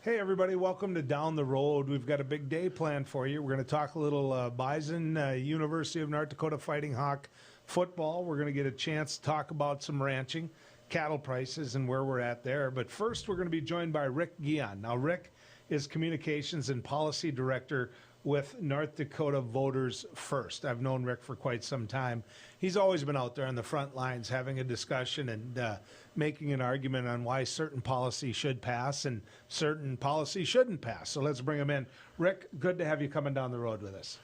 Hey, everybody, welcome to Down the Road. We've got a big day planned for you. We're going to talk a little Bison, University of North Dakota Fighting Hawk football. We're going to get a chance to talk about some ranching, cattle prices, and where we're at there. But first, we're going to be joined by Rick Gion. Now, Rick is Communications and Policy Director with North Dakota Voters First. I've known Rick for quite some time. He's always been out there on the front lines having a discussion and making an argument on why certain policy should pass and certain policy shouldn't pass. So let's bring him in. Rick, good to have you coming down the road with us.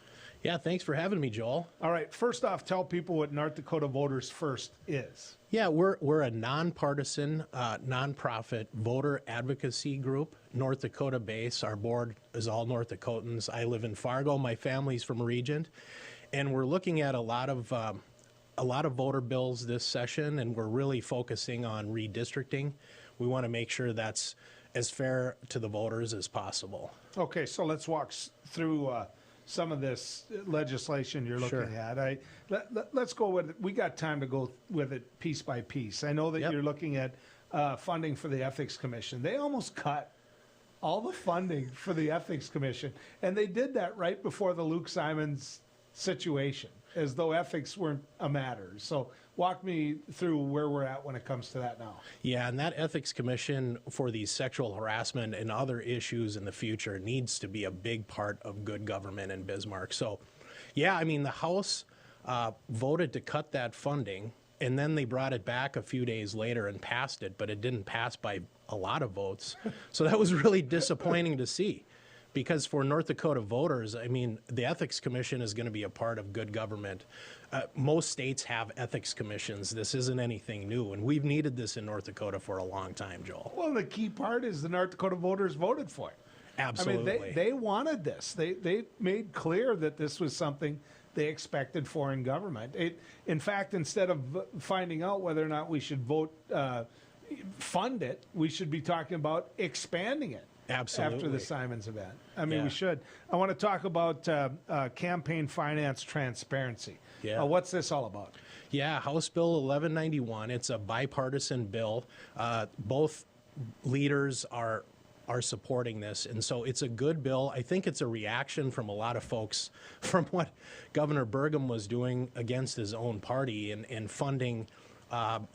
Yeah, thanks for having me, Joel. All right, first off, tell people what North Dakota Voters First is. Yeah, we're a nonpartisan, nonprofit voter advocacy group, North Dakota base. Our board is all North Dakotans. I live in Fargo. My family's from Regent, and we're looking at a lot of voter bills this session, and we're really focusing on redistricting. We want to make sure that's as fair to the voters as possible. Okay, so let's walk through some of this legislation you're looking at. Let's go with it. We got time to go with it piece by piece. I know that you're looking at funding for the Ethics Commission. They almost cut all the funding for the Ethics Commission, and they did that right before the Luke Simons situation, as though ethics weren't a matter. So walk me through where we're at when it comes to that now. Yeah, and that Ethics Commission for these sexual harassment and other issues in the future needs to be a big part of good government in Bismarck. So, yeah, I mean, the House voted to cut that funding, and then they brought it back a few days later and passed it, but it didn't pass by a lot of votes. So that was really disappointing to see. Because for North Dakota voters, I mean, the Ethics Commission is going to be a part of good government. Most states have ethics commissions. This isn't anything new, and we've needed this in North Dakota for a long time, Joel. Well, the key part is the North Dakota voters voted for it. Absolutely. I mean, they wanted this. They made clear that this was something they expected for in government. In fact, instead of finding out whether or not we should fund it, we should be talking about expanding it. Absolutely. After the Simons event. I mean, we should. I want to talk about campaign finance transparency. Yeah. What's this all about? Yeah, House Bill 1191. It's a bipartisan bill. Both leaders are supporting this, and so it's a good bill. I think it's a reaction from a lot of folks from what Governor Burgum was doing against his own party and funding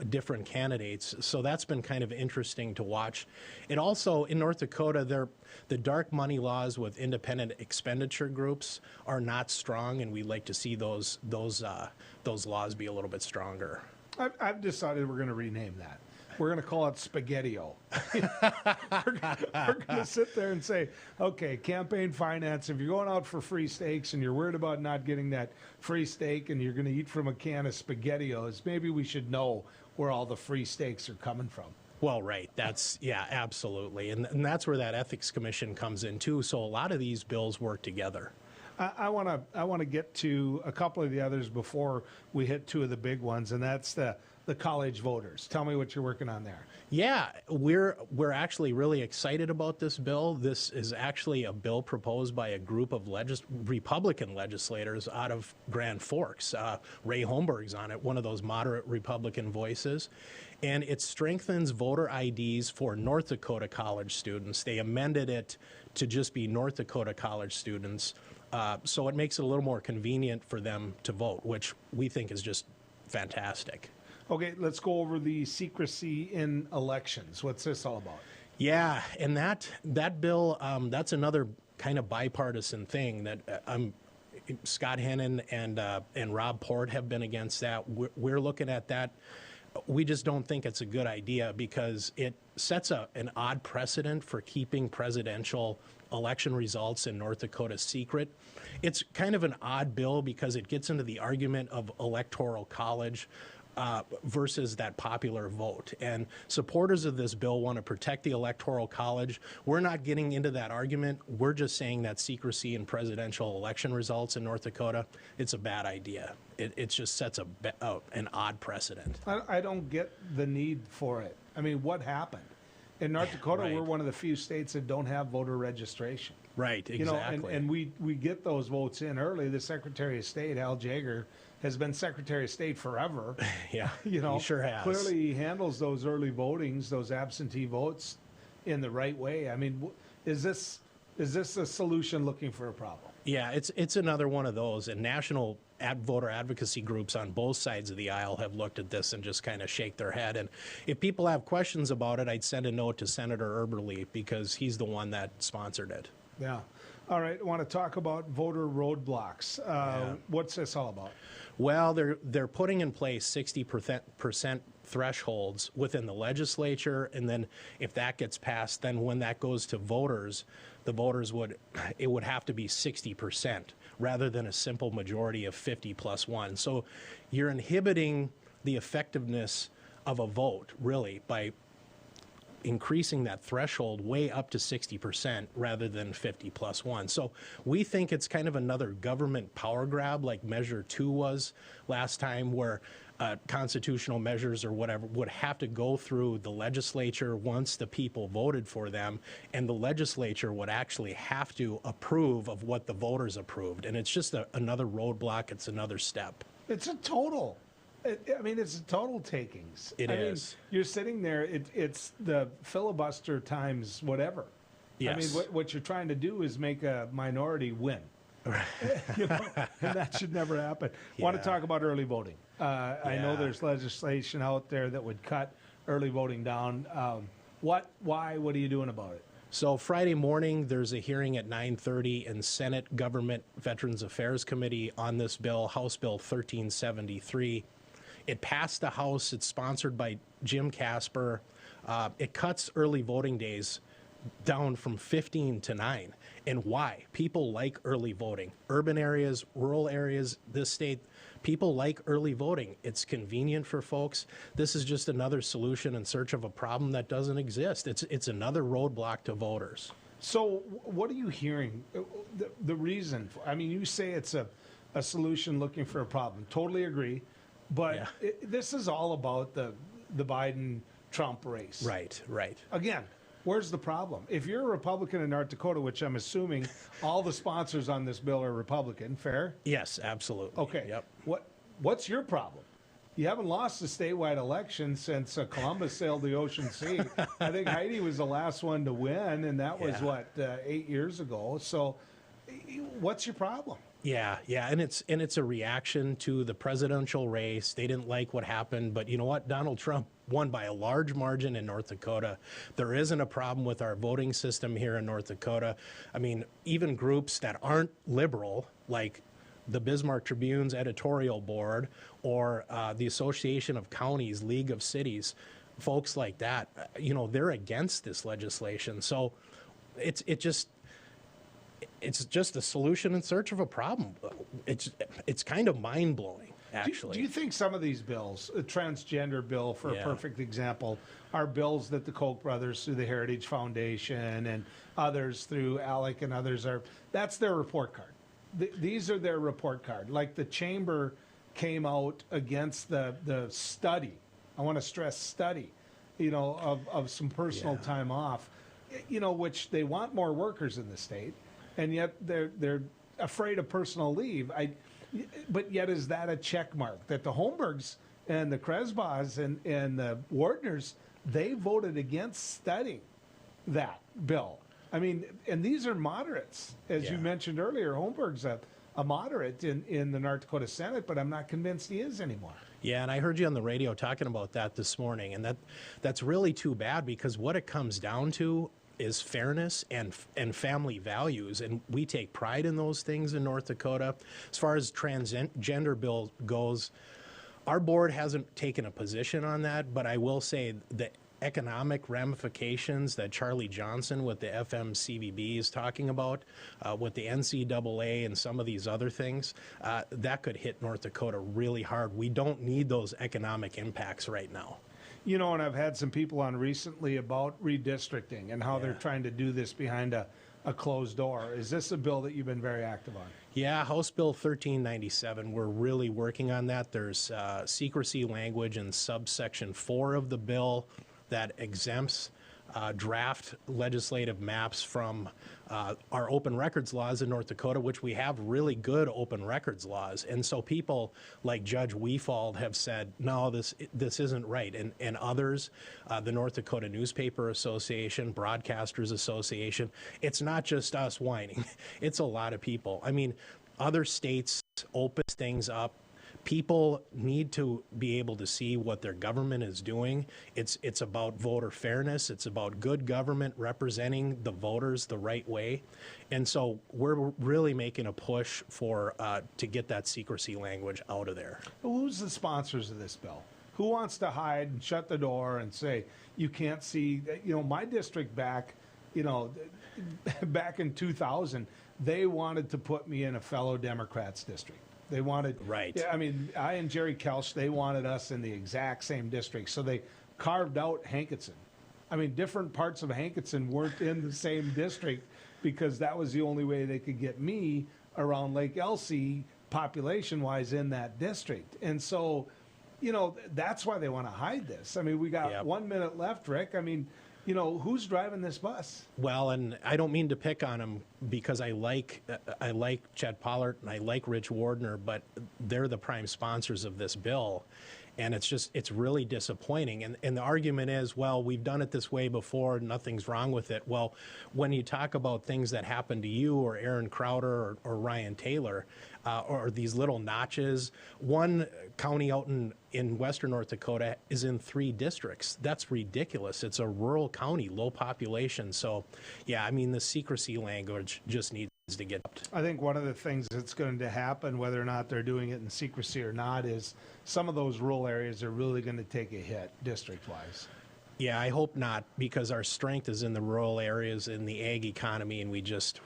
different candidates. So that's been kind of interesting to watch. It also, in North Dakota, the dark money laws with independent expenditure groups are not strong, and we'd like to see those laws be a little bit stronger. I've decided we're going to rename that. We're going to call it Spaghetti-O. We're going to sit there and say, okay, campaign finance, if you're going out for free steaks and you're worried about not getting that free steak and you're going to eat from a can of Spaghetti-Os, maybe we should know where all the free steaks are coming from. Well, right. Yeah, absolutely. And that's where that Ethics Commission comes in, too. So a lot of these bills work together. I want to get to a couple of the others before we hit two of the big ones, and that's the college voters. Tell me what you're working on there. Yeah, we're actually really excited about this bill. This is actually a bill proposed by a group of Republican legislators out of Grand Forks. Ray Holmberg's on it, one of those moderate Republican voices. And it strengthens voter IDs for North Dakota college students. They amended it to just be North Dakota college students. So it makes it a little more convenient for them to vote, which we think is just fantastic. Okay, let's go over the secrecy in elections. What's this all about? Yeah, and that bill, that's another kind of bipartisan thing that Scott Hennon and Rob Port have been against that. We're looking at that. We just don't think it's a good idea because it sets an odd precedent for keeping presidential election results in North Dakota secret. It's kind of an odd bill because it gets into the argument of electoral college versus that popular vote. And supporters of this bill want to protect the Electoral College. We're not getting into that argument. We're just saying that secrecy in presidential election results in North Dakota, it's a bad idea. It just sets an odd precedent. I don't get the need for it. I mean, what happened? In North Dakota, Right. We're one of the few states that don't have voter registration. Right, exactly. You know, and we get those votes in early. The Secretary of State, Al Jaeger, has been Secretary of State forever. Yeah, you know, he sure has. Clearly, he handles those early votings, those absentee votes, in the right way. I mean, Is this a solution looking for a problem? Yeah, it's another one of those, and national voter advocacy groups on both sides of the aisle have looked at this and just kind of shake their head. And if people have questions about it, I'd send a note to Senator Eberle because he's the one that sponsored it. Yeah. All right. I want to talk about voter roadblocks. What's this all about? Well, they're putting in place 60% thresholds within the legislature, and then if that gets passed, then when that goes to voters, the voters would have to be 60% rather than a simple majority of 50+1. So you're inhibiting the effectiveness of a vote really by increasing that threshold way up to 60% rather than 50+1. So we think it's kind of another government power grab like Measure 2 was last time, where constitutional measures or whatever would have to go through the legislature once the people voted for them, and the legislature would actually have to approve of what the voters approved. And it's just another roadblock. It's another step. It's a total. It's a total takings. It is. You're sitting there. It's the filibuster times whatever. Yes. What you're trying to do is make a minority win. And that should never happen. Yeah. Want to talk about early voting? I know there's legislation out there that would cut early voting down. Why? What are you doing about it? So Friday morning, there's a hearing at 9:30 in Senate Government Veterans Affairs Committee on this bill, House Bill 1373. It passed the House. It's sponsored by Jim Casper. It cuts early voting days down from 15 to 9. And why? People like early voting. Urban areas, rural areas, this state, people like early voting. It's convenient for folks. This is just another solution in search of a problem that doesn't exist. It's another roadblock to voters. So what are you hearing? The reason for, you say it's a solution looking for a problem. Totally agree. But this is all about the Biden-Trump race. Right. Again, where's the problem? If you're a Republican in North Dakota, which I'm assuming all the sponsors on this bill are Republican, fair? Yes, absolutely. Okay. Yep. What's your problem? You haven't lost a statewide election since Columbus sailed the ocean sea. I think Heidi was the last one to win, and that was, 8 years ago. So what's your problem? Yeah, and it's a reaction to the presidential race. They didn't like what happened, but you know what? Donald Trump won by a large margin in North Dakota. There isn't a problem with our voting system here in North Dakota. Even groups that aren't liberal, like the Bismarck Tribune's editorial board or the Association of Counties, League of Cities, folks like that, they're against this legislation. So it's just a solution in search of a problem. It's kind of mind-blowing, actually. Do you think some of these bills, a transgender bill for a perfect example, are bills that the Koch brothers through the Heritage Foundation and others through ALEC and others that's their report card. These are their report card. Like the chamber came out against the study, I want to stress study, of some personal time off, which they want more workers in the state. And yet they're afraid of personal leave. But yet is that a check mark that the Holmbergs and the Kresbas and the Wardners, they voted against studying that bill? And these are moderates. As you mentioned earlier, Holmberg's a moderate in the North Dakota Senate, but I'm not convinced he is anymore. Yeah, and I heard you on the radio talking about that this morning, and that's really too bad, because what it comes down to is fairness and family values, and we take pride in those things in North Dakota. As far as transgender bill goes, our board hasn't taken a position on that, but I will say the economic ramifications that Charlie Johnson with the FMCVB is talking about, with the NCAA and some of these other things, that could hit North Dakota really hard. We don't need those economic impacts right now. And I've had some people on recently about redistricting and how they're trying to do this behind a closed door. Is this a bill that you've been very active on? Yeah, House Bill 1397, we're really working on that. There's secrecy language in subsection 4 of the bill that exempts draft legislative maps from our open records laws in North Dakota, which we have really good open records laws. And so people like Judge Weefald have said, no, this isn't right. And others, the North Dakota Newspaper Association, Broadcasters Association, it's not just us whining. It's a lot of people. I mean, other states open things up. People need to be able to see what their government is doing. It's about voter fairness. It's about good government representing the voters the right way. And so we're really making a push for to get that secrecy language out of there. Who's the sponsors of this bill? Who wants to hide and shut the door and say, you can't see, my district back in 2000, they wanted to put me in a fellow Democrats district. They wanted, right. Yeah, I mean, I and Jerry Kelch, they wanted us in the exact same district. So they carved out Hankinson. I mean, different parts of Hankinson weren't in the same district because that was the only way they could get me around Lake Elsie population-wise in that district. And so, that's why they want to hide this. I mean, we got 1 minute left, Rick. I mean, who's driving this bus? Well, and I don't mean to pick on them because I like Chad Pollard and I like Rich Wardner, but they're the prime sponsors of this bill. And it's really disappointing. And the argument is, well, we've done it this way before, nothing's wrong with it. Well, when you talk about things that happened to you or Aaron Crowder or Ryan Taylor, or these little notches, one county out in western North Dakota is in 3 districts. That's ridiculous. It's a rural county, low population. So, yeah, I mean, the secrecy language just needs to get up. I think one of the things that's going to happen, whether or not they're doing it in secrecy or not, is some of those rural areas are really going to take a hit district-wise. Yeah, I hope not, because our strength is in the rural areas, in the ag economy, and we just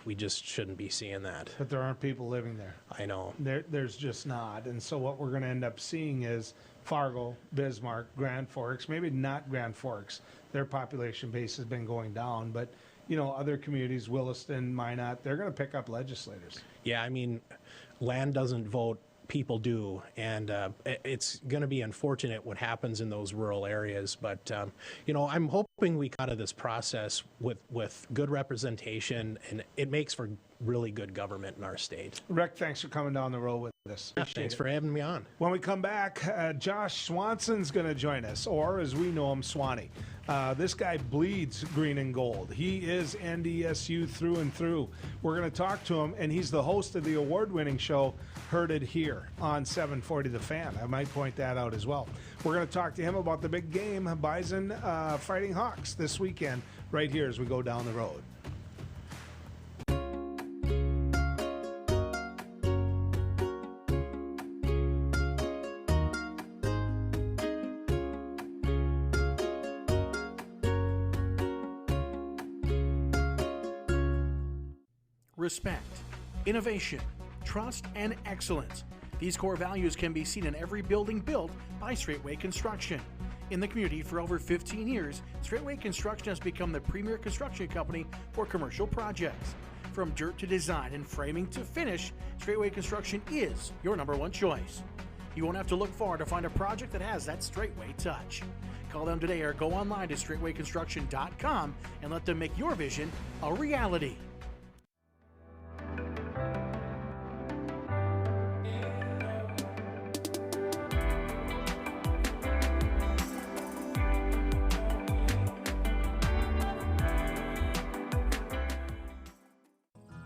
shouldn't be seeing that. But there aren't people living there. I know. There's just not. And so what we're going to end up seeing is Fargo, Bismarck, Grand Forks, maybe not Grand Forks. Their population base has been going down, but other communities, Williston, Minot, they're going to pick up legislators. Yeah, I mean, land doesn't vote, people do, and it's going to be unfortunate what happens in those rural areas. But I'm hoping we come out of this process with good representation, and it makes for really good government in our state. Rick, thanks for coming down the road with us. Thanks for having me on. When we come back, Josh Swanson's going to join us, or as we know him, Swanee. This guy bleeds green and gold. He is NDSU through and through. We're going to talk to him, and he's the host of the award-winning show, Heard It Here, on 740 The Fan. I might point that out as well. We're going to talk to him about the big game, Bison fighting Hawks this weekend, right here as we go down the road. Respect, innovation, trust, and excellence. These core values can be seen in every building built by Straightway Construction. In the community for over 15 years, Straightway Construction has become the premier construction company for commercial projects. From dirt to design and framing to finish, Straightway Construction is your #1 choice. You won't have to look far to find a project that has that Straightway touch. Call them today or go online to straightwayconstruction.com and let them make your vision a reality.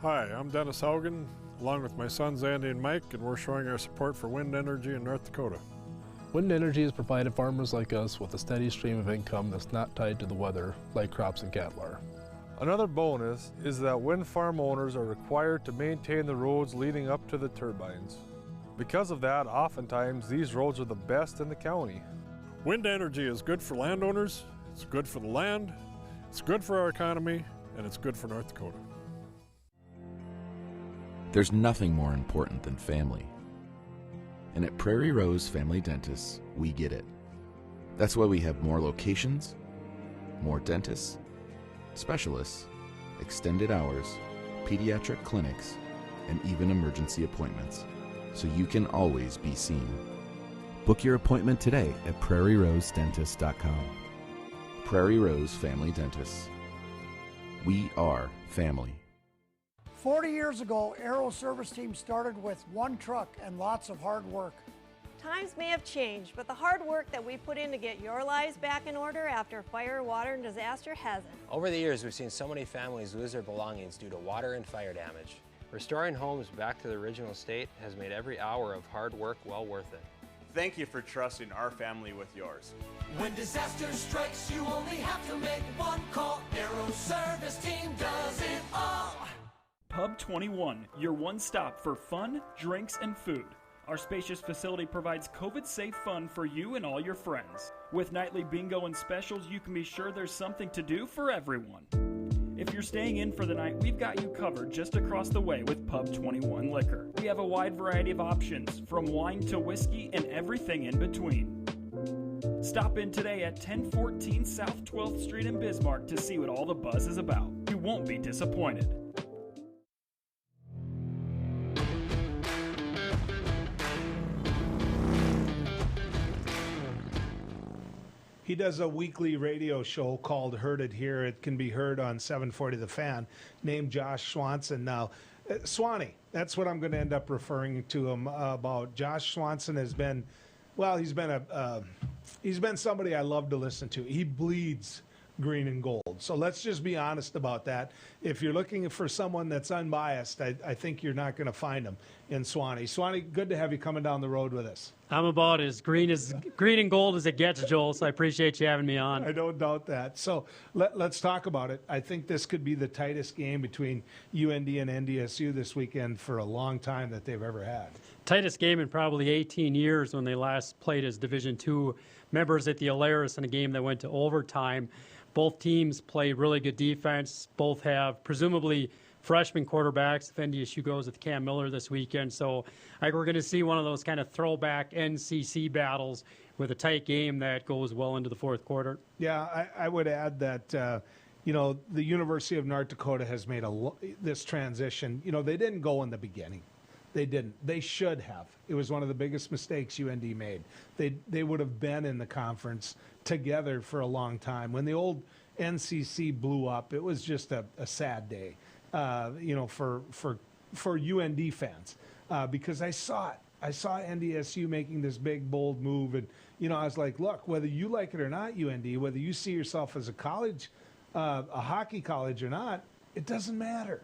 Hi, I'm Dennis Haugen, along with my sons Andy and Mike, and we're showing our support for wind energy in North Dakota. Wind energy has provided farmers like us with a steady stream of income that's not tied to the weather like crops and cattle are. Another bonus is that wind farm owners are required to maintain the roads leading up to the turbines. Because of that, oftentimes these roads are the best in the county. Wind energy is good for landowners, it's good for the land, it's good for our economy, and it's good for North Dakota. There's nothing more important than family. And at Prairie Rose Family Dentists, we get it. That's why we have more locations, more dentists, specialists, extended hours, pediatric clinics, and even emergency appointments, so you can always be seen. Book your appointment today at prairierosedentist.com. Prairie Rose Family Dentists. We are family. 40 years ago, Aero Service Team started with one truck and lots of hard work. Times may have changed, but the hard work that we put in to get your lives back in order after fire, water, and disaster hasn't. Over the years, we've seen so many families lose their belongings due to water and fire damage. Restoring homes back to the original state has made every hour of hard work well worth it. Thank you for trusting our family with yours. When disaster strikes, you only have to make one call. Aero Service Team does it all. Pub 21, your one stop for fun, drinks, and food. Our spacious facility provides COVID-safe fun for you and all your friends. With nightly bingo and specials, you can be sure there's something to do for everyone. If you're staying in for the night, we've got you covered just across the way with Pub 21 Liquor. We have a wide variety of options, from wine to whiskey and everything in between. Stop in today at 1014 South 12th Street in Bismarck to see what all the buzz is about. You won't be disappointed. He does a weekly radio show called Heard It Here. It can be heard on 740 The Fan, named Josh Swanson. Now, Swanee, that's what I'm going to end up referring to him about. Josh Swanson has been, well, he's been somebody I love to listen to. He bleeds green and gold. So let's just be honest about that. If you're looking for someone that's unbiased, I think you're not going to find him in Swanee. Swanee, good to have you coming down the road with us. I'm about as green and gold as it gets, Joel, so I appreciate you having me on. I don't doubt that. So let's talk about it. I think this could be the tightest game between UND and NDSU this weekend for a long time that they've ever had. Tightest game in probably 18 years when they last played as Division II members at the Alaris in a game that went to overtime. Both teams play really good defense. Both have presumably freshman quarterbacks if NDSU goes with Cam Miller this weekend. So I think we're going to see one of those kind of throwback NCC battles with a tight game that goes well into the fourth quarter. Yeah, I would add that, the University of North Dakota has made this transition. They didn't go in the beginning. They didn't. They should have. It was one of the biggest mistakes UND made. They would have been in the conference together for a long time. When the old NCC blew up, it was just a sad day, for UND fans, because I saw it. I saw NDSU making this big, bold move, and I was like, look, whether you like it or not, UND, whether you see yourself as a college, a hockey college or not, it doesn't matter.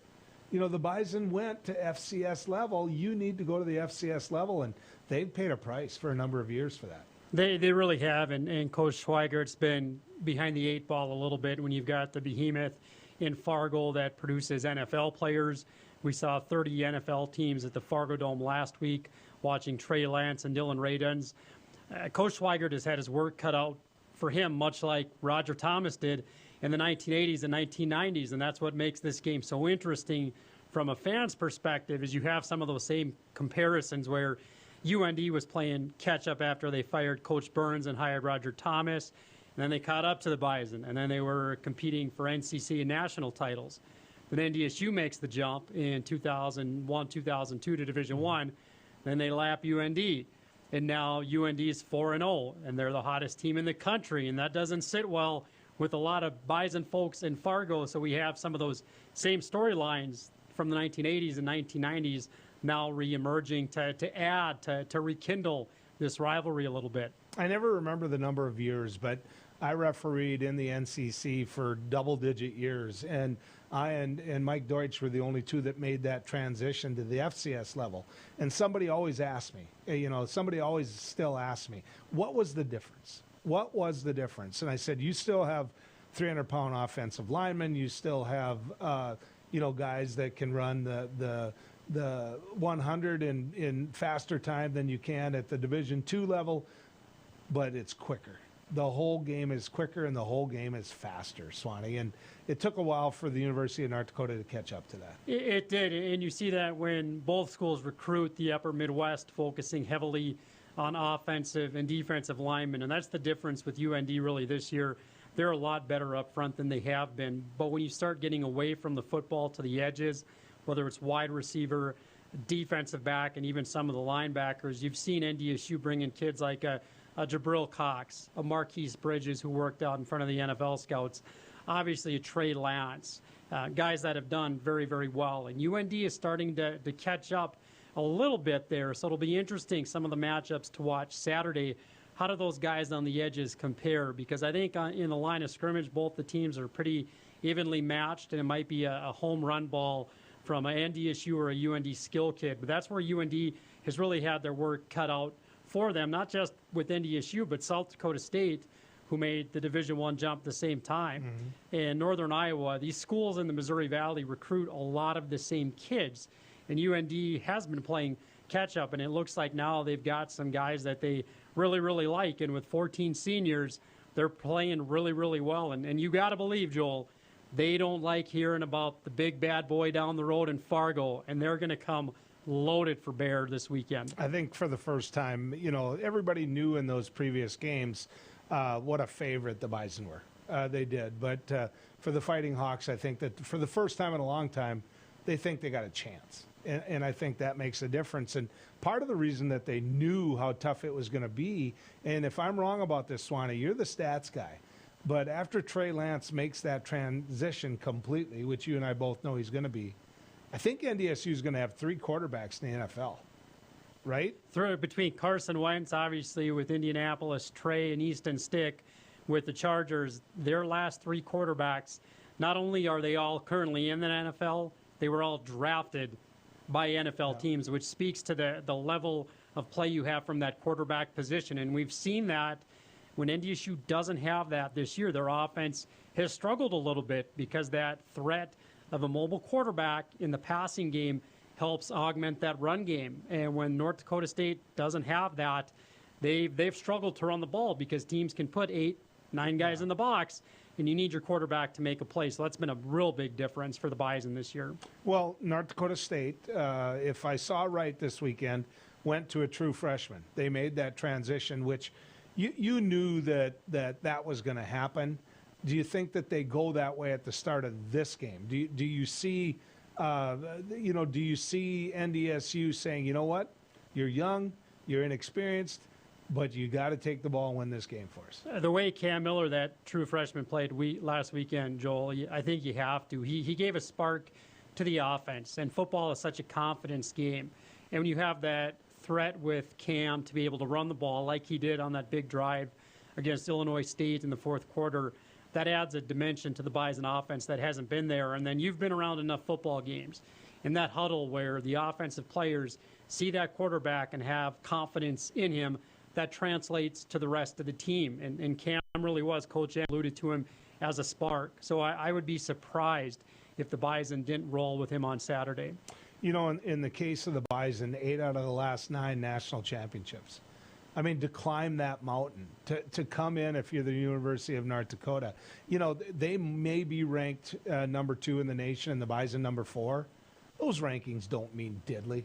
The Bison went to FCS level. You need to go to the FCS level, and they've paid a price for a number of years for that. They really have, and Coach Schweigert's been behind the eight ball a little bit when you've got the behemoth in Fargo that produces NFL players. We saw 30 NFL teams at the Fargo Dome last week watching Trey Lance and Dylan Radens. Coach Schweigert has had his work cut out for him, much like Roger Thomas did in the 1980s and 1990s, and that's what makes this game so interesting from a fan's perspective is you have some of those same comparisons where UND was playing catch-up after they fired Coach Burns and hired Roger Thomas, and then they caught up to the Bison, and then they were competing for NCC and national titles. Then NDSU makes the jump in 2001, 2002 to Division I, then they lap UND, and now UND is 4-0, and they're the hottest team in the country, and that doesn't sit well with a lot of Bison folks in Fargo, so we have some of those same storylines from the 1980s and 1990s now re-emerging to rekindle this rivalry a little bit. I never remember the number of years, but I refereed in the NCC for double-digit years, and I and Mike Deutsch were the only two that made that transition to the FCS level. And somebody always asked me, somebody always still asks me, what was the difference? What was the difference? And I said, you still have 300-pound offensive linemen. You still have, guys that can run the 100 in faster time than you can at the Division II level, but it's quicker. The whole game is quicker and the whole game is faster, Swanee. And it took a while for the University of North Dakota to catch up to that. It did, and you see that when both schools recruit the upper Midwest, focusing heavily on offensive and defensive linemen, and that's the difference with UND really this year. They're a lot better up front than they have been, but when you start getting away from the football to the edges, whether it's wide receiver, defensive back and even some of the linebackers. You've seen NDSU bring in kids like a Jabril Cox, a Marquise Bridges who worked out in front of the NFL scouts, obviously a Trey Lance, guys that have done very, very well. And UND is starting to catch up a little bit there, so it'll be interesting, some of the matchups to watch Saturday. How do those guys on the edges compare? Because I think in the line of scrimmage, both the teams are pretty evenly matched, and it might be a home run ball from an NDSU or a UND skill kid. But that's where UND has really had their work cut out for them, not just with NDSU, but South Dakota State, who made the Division I jump at the same time. And Northern Iowa, these schools in the Missouri Valley recruit a lot of the same kids. And UND has been playing catch-up, and it looks like now they've got some guys that they really, really like. And with 14 seniors, they're playing really, really well. And you got to believe, Joel, they don't like hearing about the big bad boy down the road in Fargo, and they're going to come loaded for bear this weekend. I think for the first time, everybody knew in those previous games what a favorite the Bison were. They did. But for the Fighting Hawks, I think that for the first time in a long time, they think they got a chance. And I think that makes a difference. And part of the reason that they knew how tough it was going to be, and if I'm wrong about this, Swanee, you're the stats guy, but after Trey Lance makes that transition completely, which you and I both know he's going to be, I think NDSU is going to have 3 quarterbacks in the NFL, right? Between Carson Wentz, obviously, with Indianapolis, Trey and Easton Stick, with the Chargers, their last 3 quarterbacks, not only are they all currently in the NFL, they were all drafted by NFL teams, which speaks to the level of play you have from that quarterback position. And we've seen that when NDSU doesn't have that this year, their offense has struggled a little bit because that threat of a mobile quarterback in the passing game helps augment that run game. And when North Dakota State doesn't have that, they've struggled to run the ball because teams can put 8, 9 guys in the box, and you need your quarterback to make a play. So that's been a real big difference for the Bison this year. Well, North Dakota State, if I saw right this weekend, went to a true freshman. They made that transition, which you knew that was going to happen. Do you think that they go that way at the start of this game? Do you see, do you see NDSU saying, you know what, you're young, you're inexperienced, but you got to take the ball and win this game for us? The way Cam Miller, that true freshman, played last weekend, Joel, I think you have to. He gave a spark to the offense, and football is such a confidence game. And when you have that threat with Cam to be able to run the ball like he did on that big drive against Illinois State in the fourth quarter, that adds a dimension to the Bison offense that hasn't been there. And then you've been around enough football games in that huddle where the offensive players see that quarterback and have confidence in him. That translates to the rest of the team. And Cam really was, Coach alluded to him as a spark. So I would be surprised if the Bison didn't roll with him on Saturday. In the case of the Bison, 8 out of the last 9 national championships. I mean, to climb that mountain, to come in, if you're the University of North Dakota, they may be ranked number 2 in the nation and the Bison number 4. Those rankings don't mean diddly.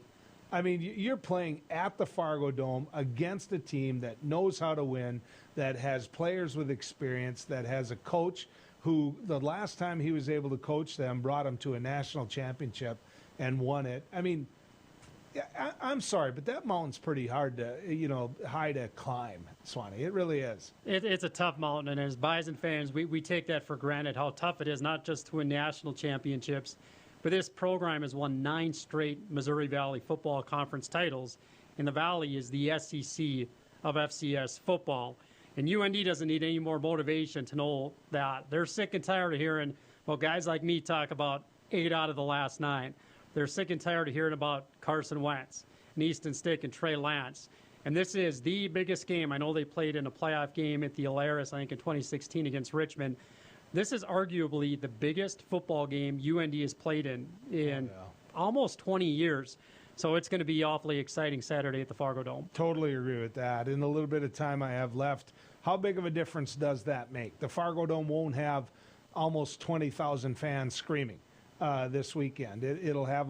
I mean, you're playing at the Fargo Dome against a team that knows how to win, that has players with experience, that has a coach who, the last time he was able to coach them, brought them to a national championship and won it. I mean, I'm sorry, but that mountain's pretty hard to, high to climb, Swanee. It really is. It's a tough mountain, and as Bison fans, we take that for granted, how tough it is, not just to win national championships, but this program has won 9 straight Missouri Valley Football Conference titles, and the Valley is the SEC of FCS football. And UND doesn't need any more motivation to know that. They're sick and tired of hearing, guys like me talk about 8 out of the last 9. They're sick and tired of hearing about Carson Wentz, and Easton Stick, and Trey Lance. And this is the biggest game. I know they played in a playoff game at the Alaris, I think, in 2016 against Richmond. This is arguably the biggest football game UND has played in almost 20 years. So it's going to be awfully exciting Saturday at the Fargo Dome. Totally agree with that. In the little bit of time I have left, how big of a difference does that make? The Fargo Dome won't have almost 20,000 fans screaming this weekend. It'll have,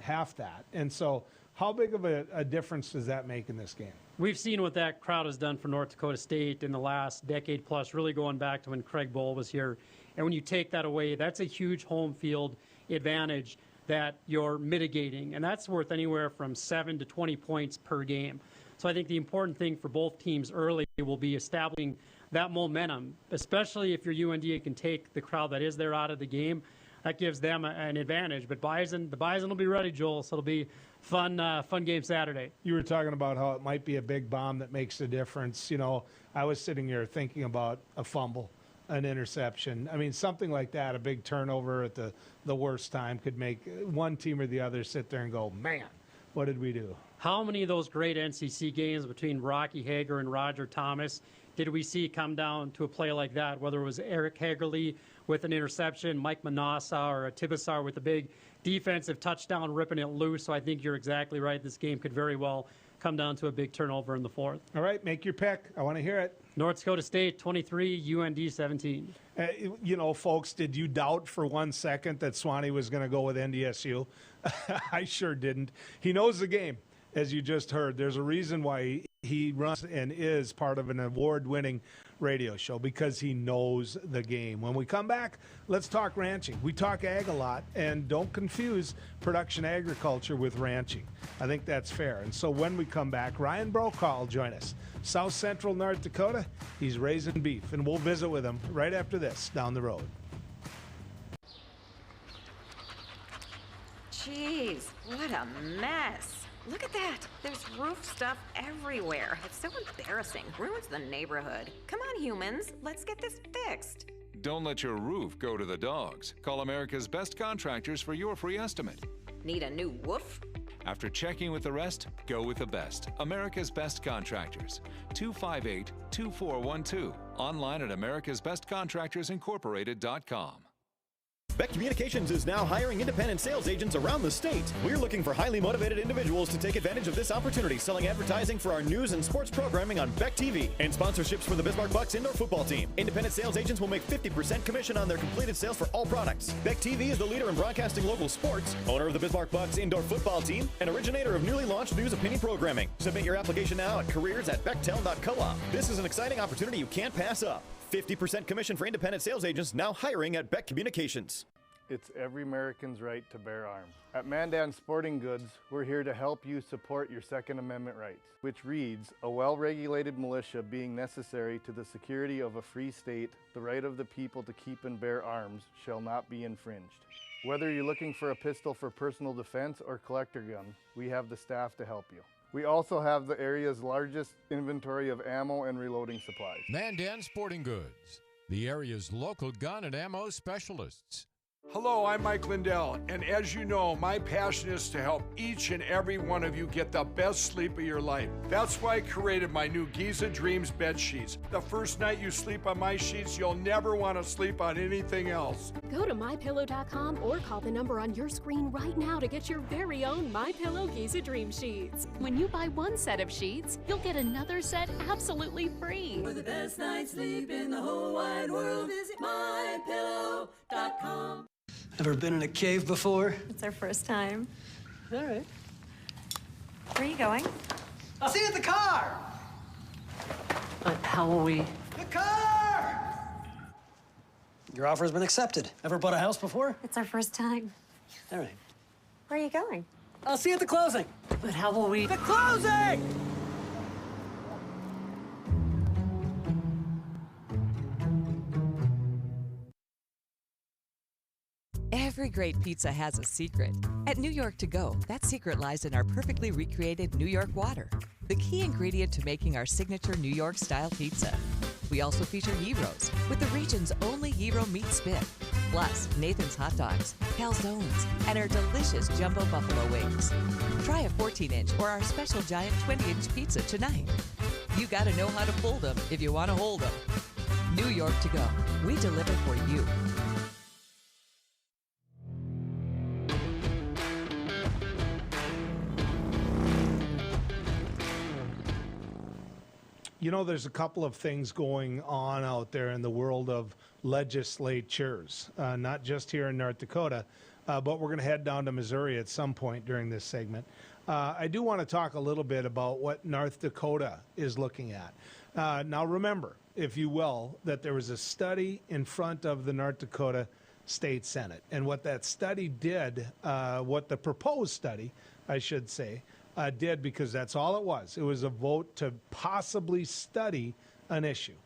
half that. And so how big of a difference does that make in this game? We've seen what that crowd has done for North Dakota State in the last decade plus, really going back to when Craig Bohl was here. And when you take that away, that's a huge home field advantage that you're mitigating, and that's worth anywhere from 7 to 20 points per game. So I think the important thing for both teams early will be establishing that momentum, especially if your UND can take the crowd that is there out of the game. That gives them an advantage. But the Bison will be ready, Joel, so it'll be fun game Saturday. You were talking about how it might be a big bomb that makes a difference. You know, I was sitting here thinking about a fumble, an interception. I mean, something like that, a big turnover at the worst time could make one team or the other sit there and go, man, what did we do? How many of those great NCC games between Rocky Hager and Roger Thomas did we see come down to a play like that, whether it was Eric Hagerly with an interception, Mike Manassa, or a Tibasar with a big defensive touchdown ripping it loose? So I think you're exactly right. This game could very well come down to a big turnover in the fourth. All right, make your pick. I want to hear it. North Dakota State 23, UND 17. You know, folks, did you doubt for 1 second that Swanee was going to go with NDSU? I sure didn't. He knows the game, as you just heard. There's a reason why he runs and is part of an award-winning radio show, because he knows the game. When we come back, let's talk ranching. We talk ag a lot, and don't confuse production agriculture with ranching. I think that's fair. And so when we come back, Ryan Brokaw will join us. South Central North Dakota, he's raising beef, and we'll visit with him right after this down the road. Jeez, what a mess. Look at that. There's roof stuff everywhere. It's so embarrassing. Ruins the neighborhood. Come on, humans. Let's get this fixed. Don't let your roof go to the dogs. Call America's Best Contractors for your free estimate. Need a new woof? After checking with the rest, go with the best. America's Best Contractors. 258-2412. Online at americasbestcontractorsincorporated.com. Beck Communications is now hiring independent sales agents around the state. We're looking for highly motivated individuals to take advantage of this opportunity, selling advertising for our news and sports programming on Beck TV and sponsorships for the Bismarck Bucks indoor football team. Independent sales agents will make 50% commission on their completed sales for all products. Beck TV is the leader in broadcasting local sports, owner of the Bismarck Bucks indoor football team, and originator of newly launched news opinion programming. Submit your application now at careers@bechtel.coop. This is an exciting opportunity you can't pass up. 50% commission for independent sales agents now hiring at Beck Communications. It's every American's right to bear arms. At Mandan Sporting Goods, we're here to help you support your Second Amendment rights, which reads, a well-regulated militia being necessary to the security of a free state, the right of the people to keep and bear arms shall not be infringed. Whether you're looking for a pistol for personal defense or collector gun, we have the staff to help you. We also have the area's largest inventory of ammo and reloading supplies. Mandan Sporting Goods, the area's local gun and ammo specialists. Hello, I'm Mike Lindell, and as you know, my passion is to help each and every one of you get the best sleep of your life. That's why I created my new Giza Dreams bed sheets. The first night you sleep on my sheets, you'll never want to sleep on anything else. Go to MyPillow.com or call the number on your screen right now to get your very own MyPillow Giza Dream sheets. When you buy one set of sheets, you'll get another set absolutely free. For the best night's sleep in the whole wide world, visit MyPillow.com. Ever been in a cave before? It's our first time. All right. Where are you going? I'll see you at the car! How will we? The car! Your offer has been accepted. Ever bought a house before? It's our first time. All right. Where are you going? I'll see you at the closing. But how will we? The closing! Every great pizza has a secret. At New York To Go, that secret lies in our perfectly recreated New York water, the key ingredient to making our signature New York-style pizza. We also feature gyros, with the region's only gyro meat spit, plus Nathan's hot dogs, calzones, and our delicious jumbo buffalo wings. Try a 14-inch or our special giant 20-inch pizza tonight. You gotta know how to fold them if you want to hold them. New York To Go. We deliver for you. You know, there's a couple of things going on out there in the world of legislatures, not just here in North Dakota, but we're going to head down to Missouri at some point during this segment. I do want to talk a little bit about what North Dakota is looking at. Now, remember, if you will, that there was a study in front of the North Dakota State Senate. And what that study did, what the proposed study, I should say, did, because that's all it was a vote to possibly study an issue.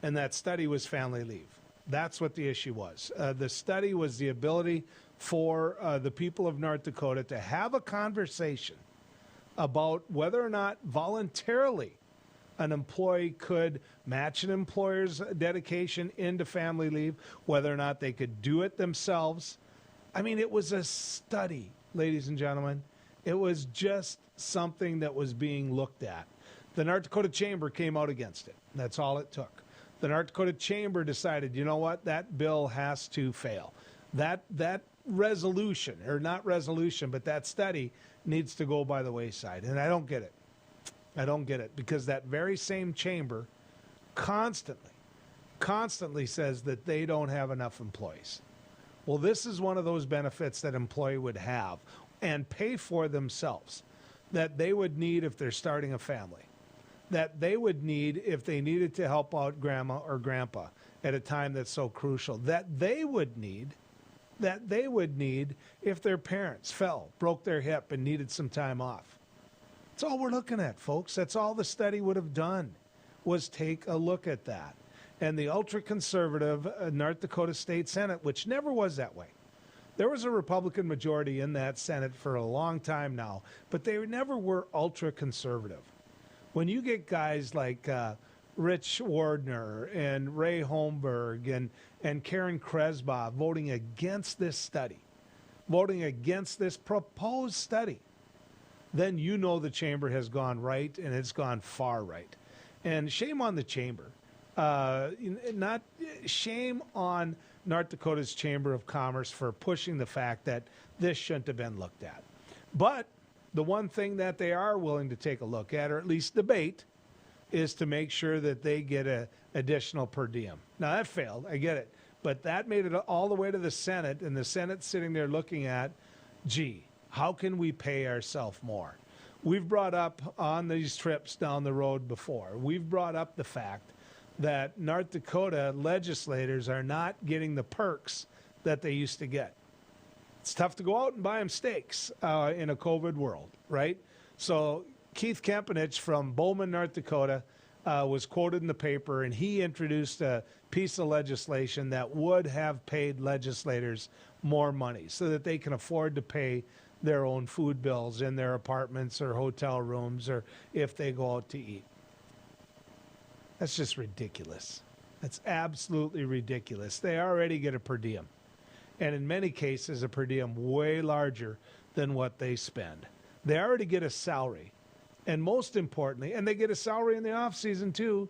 And that study was family leave. That's what the issue was. The study was the ability for the people of North Dakota to have a conversation about whether or not voluntarily an employee could match an employer's dedication into family leave, whether or not they could do it themselves. I mean, it was a study, ladies and gentlemen. It was just something that was being looked at. The North Dakota Chamber came out against it. That's all it took. The North Dakota Chamber decided, you know what, that bill has to fail. That resolution, or not resolution, but that study needs to go by the wayside. And I don't get it. I don't get it, because that very same chamber constantly says that they don't have enough employees. Well, this is one of those benefits that employee would have and pay for themselves, that they would need if they're starting a family, that they would need if they needed to help out grandma or grandpa at a time that's so crucial, that they would need if their parents broke their hip and needed some time off. That's all we're looking at, folks. That's all the study would have done, was take a look at that. And the ultra-conservative North Dakota State Senate, which never was that way. There was a Republican majority in that Senate for a long time now, but they never were ultra-conservative. When you get guys like Rich Wardner and Ray Holmberg and Karen Kresbaugh voting against this study, voting against this proposed study, then you know the chamber has gone right, and it's gone far right. And shame on the chamber. Not shame on North Dakota's Chamber of Commerce for pushing the fact that this shouldn't have been looked at. But the one thing that they are willing to take a look at, or at least debate, is to make sure that they get an additional per diem. Now, that failed. I get it. But that made it all the way to the Senate, and the Senate's sitting there looking at, gee, how can we pay ourselves more? We've brought up on these trips down the road before, we've brought up the fact that North Dakota legislators are not getting the perks that they used to get. It's tough to go out and buy them steaks in a COVID world, right? So Keith Kempenich from Bowman, North Dakota, was quoted in the paper, and he introduced a piece of legislation that would have paid legislators more money so that they can afford to pay their own food bills in their apartments or hotel rooms, or if they go out to eat. That's just ridiculous. That's absolutely ridiculous. They already get a per diem, and in many cases a per diem way larger than what they spend. They already get a salary, and most importantly, and they get a salary in the off season too.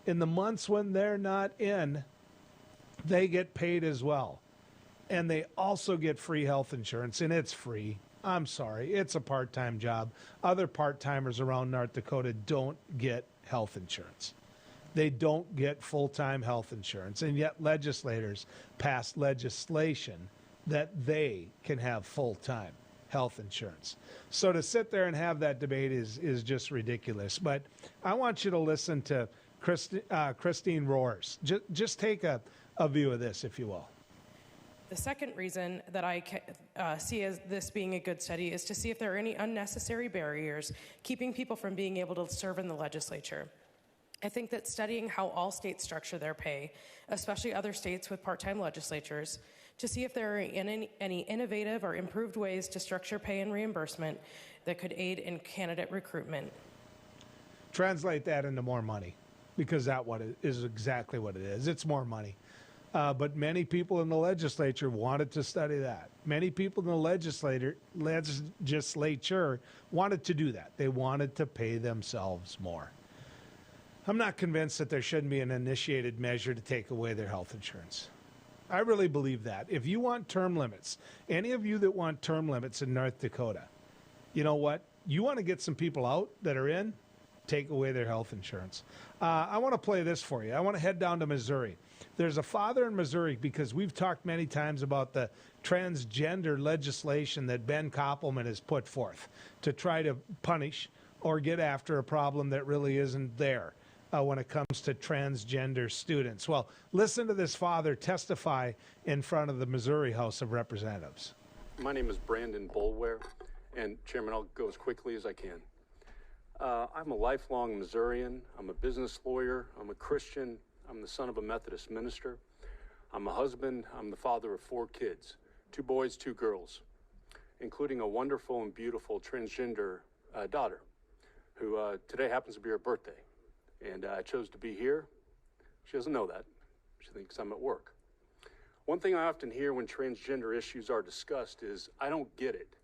In the months when they're not in, they get paid as well. And they also get free health insurance, and it's free. I'm sorry, it's a part-time job. Other part-timers around North Dakota don't get health insurance. They don't get full-time health insurance, and yet legislators passed legislation that they can have full-time health insurance. So to sit there and have that debate is just ridiculous. But I want you to listen to Christine Roars. Just take a view of this, if you will. The second reason that I see as this being a good study is to see if there are any unnecessary barriers keeping people from being able to serve in the legislature. I think that studying how all states structure their pay, especially other states with part-time legislatures, to see if there are any innovative or improved ways to structure pay and reimbursement that could aid in candidate recruitment. Translate that into more money, because that is exactly what it is. It's more money. But many people in the legislature wanted to study that. Many people in the legislature wanted to do that. They wanted to pay themselves more. I'm not convinced that there shouldn't be an initiated measure to take away their health insurance. I really believe that. If you want term limits, any of you that want term limits in North Dakota, you know what? You want to get some people out that are in, take away their health insurance. I want to play this for you. I want to head down to Missouri. There's a father in Missouri, because we've talked many times about the transgender legislation that Ben Koppelman has put forth to try to punish or get after a problem that really isn't there. when it comes to transgender students. Well, listen to this father testify in front of the Missouri House of Representatives. My name is Brandon Boulware, and Chairman, I'll go as quickly as I can. I'm a lifelong Missourian. I'm a business lawyer. I'm a Christian. I'm the son of a Methodist minister. I'm a husband. I'm the father of 4 kids, 2 boys, 2 girls, including a wonderful and beautiful transgender daughter who today happens to be her birthday. And I chose to be here. She doesn't know that. She thinks I'm at work. One thing I often hear when transgender issues are discussed is, I don't get it.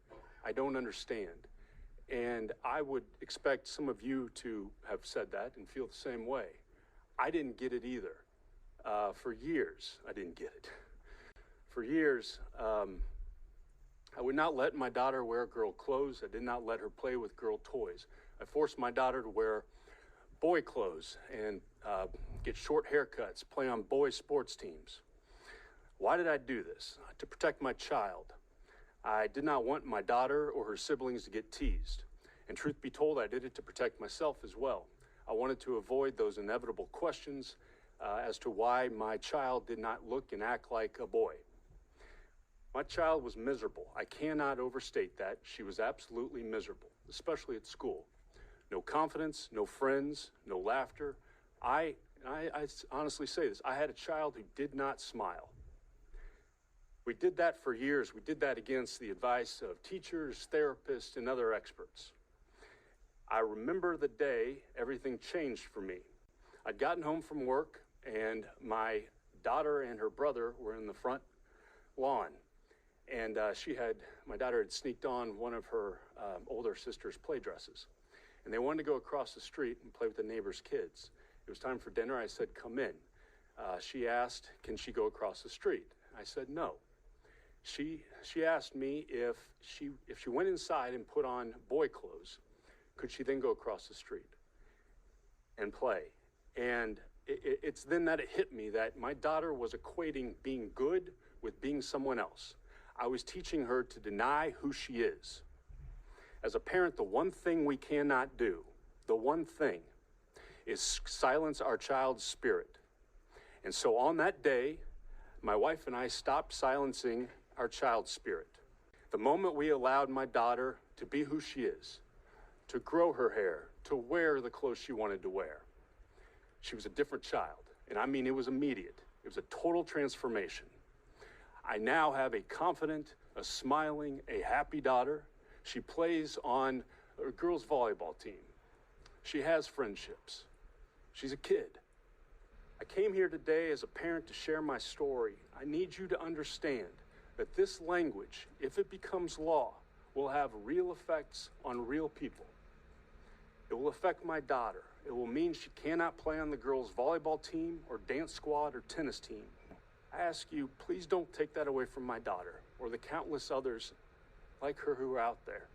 I don't understand. And I would expect some of you to have said that and feel the same way. I didn't get it either. For years, I didn't get it. For years, I would not let my daughter wear girl clothes. I did not let her play with girl toys. I forced my daughter to wear boy clothes and get short haircuts, play on boy sports teams. Why did I do this? To protect my child. I did not want my daughter or her siblings to get teased. And truth be told, I did it to protect myself as well. I wanted to avoid those inevitable questions as to why my child did not look and act like a boy. My child was miserable. I cannot overstate that. She was absolutely miserable, especially at school. No confidence, no friends, no laughter. I honestly say this, I had a child who did not smile. We did that for years. We did that against the advice of teachers, therapists, and other experts. I remember the day everything changed for me. I'd gotten home from work, and my daughter and her brother were in the front lawn. And my daughter had sneaked on one of her older sister's play dresses. And they wanted to go across the street and play with the neighbor's kids. It was time for dinner. I said, come in. She asked, can she go across the street? I said, no. She asked me if she went inside and put on boy clothes, could she then go across the street and play? And it's then that it hit me that my daughter was equating being good with being someone else. I was teaching her to deny who she is. As a parent, the one thing we cannot do, the one thing, is silence our child's spirit. And so on that day, my wife and I stopped silencing our child's spirit. The moment we allowed my daughter to be who she is, to grow her hair, to wear the clothes she wanted to wear, she was a different child. And I mean, it was immediate. It was a total transformation. I now have a confident, a smiling, a happy daughter. She plays on a girls' volleyball team. She has friendships. She's a kid. I came here today as a parent to share my story. I need you to understand that this language, if it becomes law, will have real effects on real people. It will affect my daughter. It will mean she cannot play on the girls' volleyball team or dance squad or tennis team. I ask you, please don't take that away from my daughter or the countless others like her who are out there.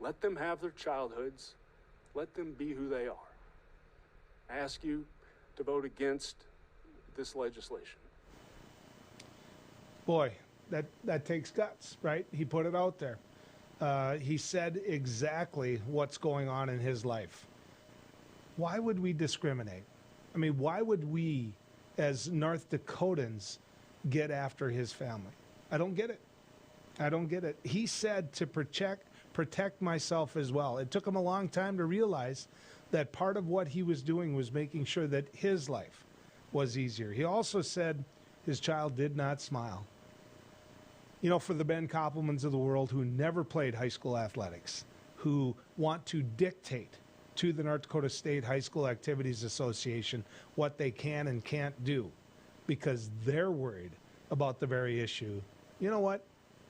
Let them have their childhoods. Let them be who they are. I ask you to vote against this legislation. Boy, that takes guts, right? He put it out there. He said exactly what's going on in his life. Why would we discriminate? I mean, why would we, as North Dakotans, get after his family? I don't get it. I don't get it. He said to protect myself as well. It took him a long time to realize that part of what he was doing was making sure that his life was easier. He also said his child did not smile. You know, for the Ben Koppelmans of the world who never played high school athletics, who want to dictate to the North Dakota State High School Activities Association what they can and can't do because they're worried about the very issue, you know what?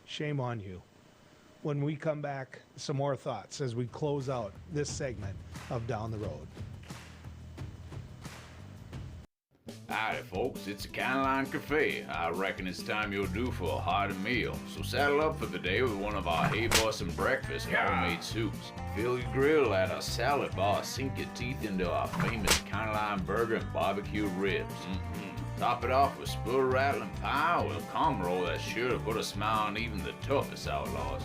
Shame on you. When we come back, some more thoughts as we close out this segment of Down the Road. Howdy, folks. It's a Caroline Cafe. I reckon it's time you're due for a hearty meal. So saddle up for the day with one of our hay-bossing breakfast homemade soups. Fill your grill at a salad bar. Sink your teeth into our famous Caroline burger and barbecue ribs. Top it off with spoon-rattling pie with a combo roll that's sure to put a smile on even the toughest outlaws.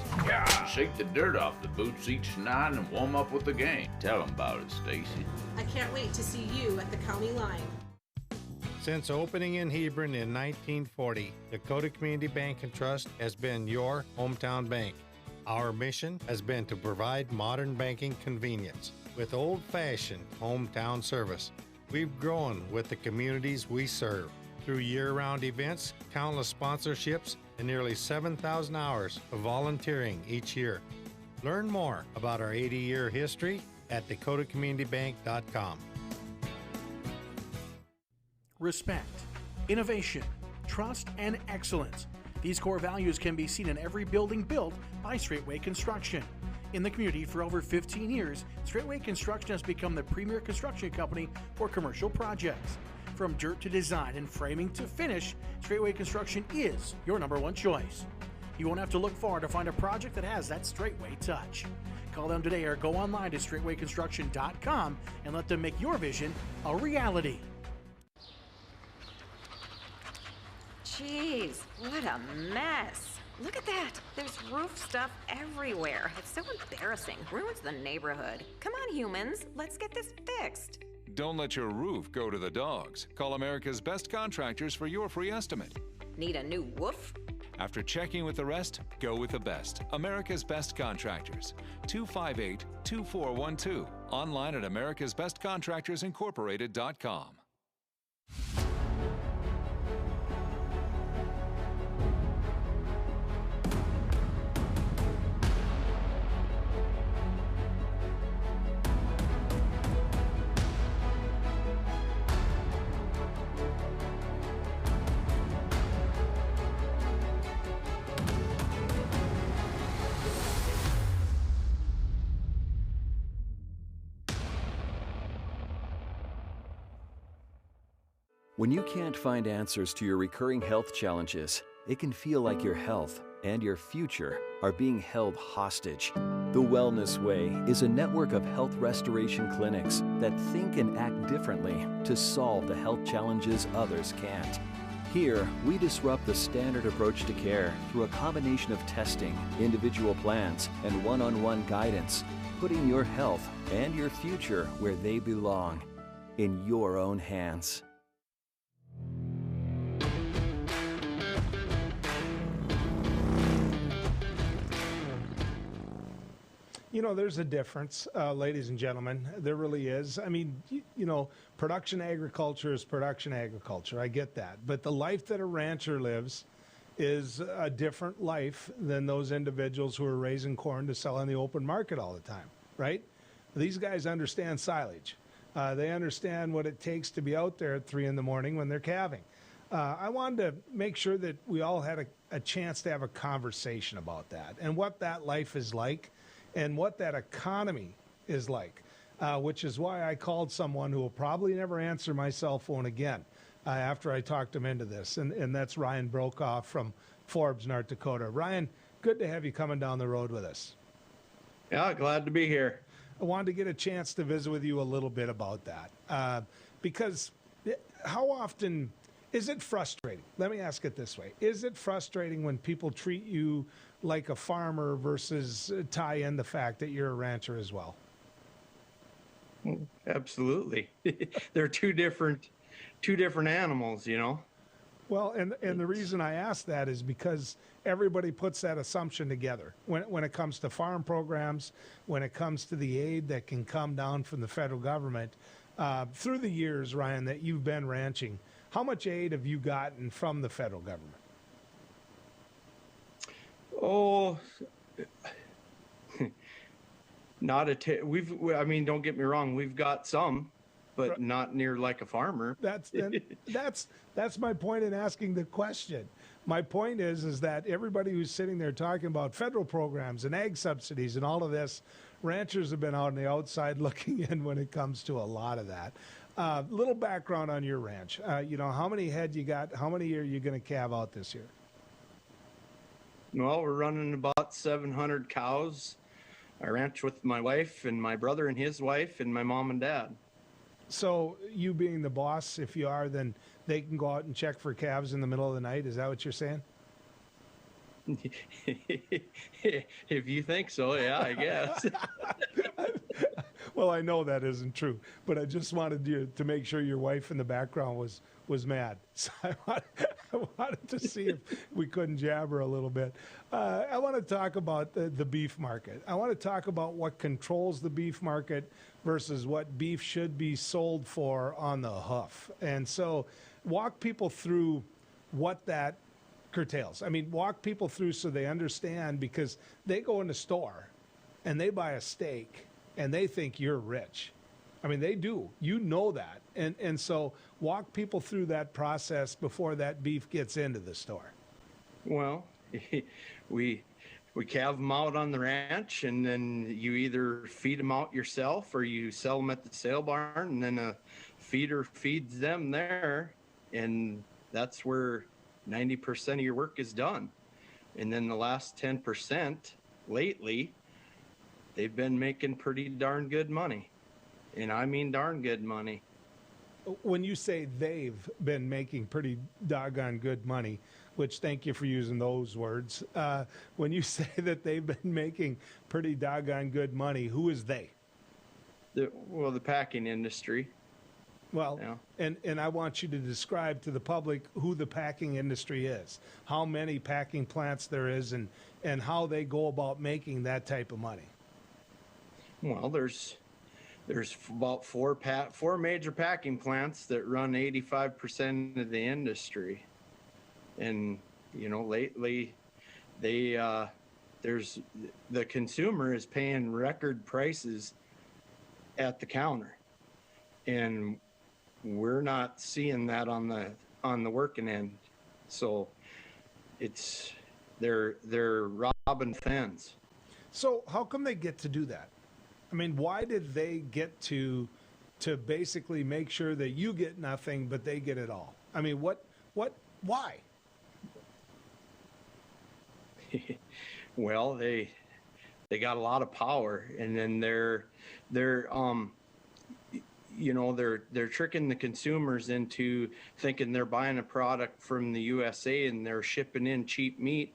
Shake the dirt off the boots each night and warm up with the gang. Tell them about it, Stacy. I can't wait to see you at the county line. Since opening in Hebron in 1940, Dakota Community Bank and Trust has been your hometown bank. Our mission has been to provide modern banking convenience with old-fashioned hometown service. We've grown with the communities we serve through year-round events, countless sponsorships, and nearly 7,000 hours of volunteering each year. Learn more about our 80-year history at dakotacommunitybank.com. Respect, innovation, trust, and excellence. These core values can be seen in every building built by Straightway Construction. In the community for over 15 years, Straightway Construction has become the premier construction company for commercial projects. From dirt to design and framing to finish, Straightway Construction is your #1 choice. You won't have to look far to find a project that has that Straightway touch. Call them today or go online to straightwayconstruction.com and let them make your vision a reality. Jeez, what a mess. Look at that. There's roof stuff everywhere. It's so embarrassing. Ruins the neighborhood. Come on, humans. Let's get this fixed. Don't let your roof go to the dogs. Call America's Best Contractors for your free estimate. Need a new woof? After checking with the rest, go with the best. America's Best Contractors. 258-2412. Online at americasbestcontractorsincorporated.com. When you can't find answers to your recurring health challenges, it can feel like your health and your future are being held hostage. The Wellness Way is a network of health restoration clinics that think and act differently to solve the health challenges others can't. Here, we disrupt the standard approach to care through a combination of testing, individual plans, and one-on-one guidance, putting your health and your future where they belong, in your own hands. You know, there's a difference, ladies and gentlemen. There really is. I mean, you know, production agriculture is production agriculture. I get that. But the life that a rancher lives is a different life than those individuals who are raising corn to sell on the open market all the time, right? These guys understand silage. They understand what it takes to be out there at 3 in the morning when they're calving. I wanted to make sure that we all had a chance to have a conversation about that and what that life is like and what that economy is like, which is why I called someone who will probably never answer my cell phone again after I talked him into this, and that's Ryan Brokaw from Forbes, North Dakota. Ryan, good to have you coming down the road with us. Yeah, glad to be here. I wanted to get a chance to visit with you a little bit about that, because how often is it frustrating? Let me ask it this way. Is it frustrating when people treat you like a farmer versus tie in the fact that you're a rancher as well? Absolutely. They're two different animals, you know? Well, and the reason I ask that is because everybody puts that assumption together when it comes to farm programs, when it comes to the aid that can come down from the federal government. Through the years, Ryan, that you've been ranching, how much aid have you gotten from the federal government? Oh, not I mean, don't get me wrong, we've got some, but not near like a farmer. That's my point in asking the question. My point is that everybody who's sitting there talking about federal programs and ag subsidies and all of this, ranchers have been on the outside looking in when it comes to a lot of that. Little background on your ranch. How many head you got? How many are you going to calve out this year? Well, we're running about 700 cows. I ranch with my wife and my brother and his wife and my mom and dad. So you being the boss, if you are, then they can go out and check for calves in the middle of the night. Is that what you're saying? If you think so, yeah, I guess. Well, I know that isn't true, but I just wanted you to make sure your wife in the background was mad. So I wanted to see if we couldn't jabber a little bit. I want to talk about the beef market. I want to talk about what controls the beef market versus what beef should be sold for on the hoof. And so walk people through what that curtails. I mean, walk people through so they understand, because they go in the store and they buy a steak and they think you're rich. I mean, they do. You know that. And so walk people through that process before that beef gets into the store. Well, we calve them out on the ranch, and then you either feed them out yourself or you sell them at the sale barn, and then a feeder feeds them there, and that's where 90% of your work is done. And then the last 10% lately, they've been making pretty darn good money. And I mean darn good money. When you say they've been making pretty doggone good money, which thank you for using those words, when you say that they've been making pretty doggone good money, who is they? The packing industry. Well, yeah. And I want you to describe to the public who the packing industry is, how many packing plants there is, and how they go about making that type of money. Well, there's about four major packing plants that run 85% of the industry, and lately there's the consumer is paying record prices at the counter, and we're not seeing that on the working end. So they're robbing fens. So how come they get to do that? I mean, why did they get to basically make sure that you get nothing, but they get it all? I mean, why? Well, they got a lot of power, and then they're tricking the consumers into thinking they're buying a product from the USA and they're shipping in cheap meat,